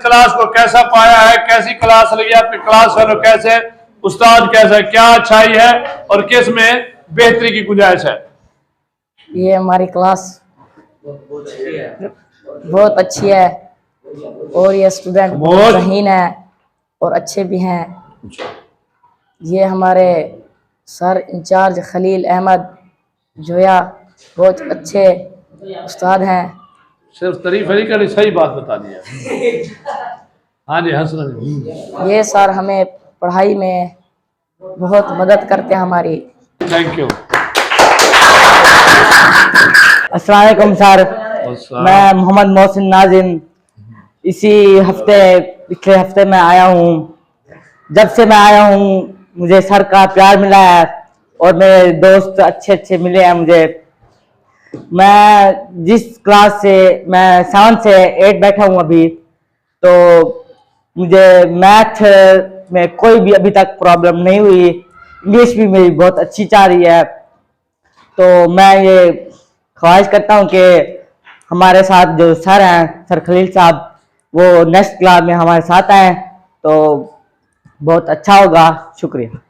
Class को कैसा पाया है, कैसी क्लास लगी आपकी, क्लास फेलो कैसे, उस्ताद कैसा है, क्या अच्छाई है और किस में बेहतरी की गुंजाइश है? ये हमारी क्लास बहुत अच्छी है और ये स्टूडेंट बहुत ज़हीन है और अच्छे भी हैं। ये हमारे सर इंचार्ज खलील अहमद जोया बहुत अच्छे उस्ताद हैं। सिर्फ तारीफ नहीं करनी, सही बात बता दी है। हाँ जी हसन। ये सर हमें पढ़ाई में बहुत मदद करते हैं हमारी। Thank you. अस्सलाम वालेकुम सर, मैं मोहम्मद मोहसिन नाजिम इसी हफ्ते पिछले हफ्ते में आया हूँ। जब से मैं आया हूँ मुझे सर का प्यार मिला है और मेरे दोस्त अच्छे अच्छे मिले हैं मुझे। मैं जिस क्लास से मैं 7 से 8 बैठा हूँ अभी, तो मुझे मैथ में कोई भी अभी तक प्रॉब्लम नहीं हुई। इंग्लिश भी मेरी बहुत अच्छी जा रही है। तो मैं ये ख्वाहिश करता हूँ कि हमारे साथ जो सर हैं, सर खलील साहब, वो नेक्स्ट क्लास में हमारे साथ आए तो बहुत अच्छा होगा। शुक्रिया।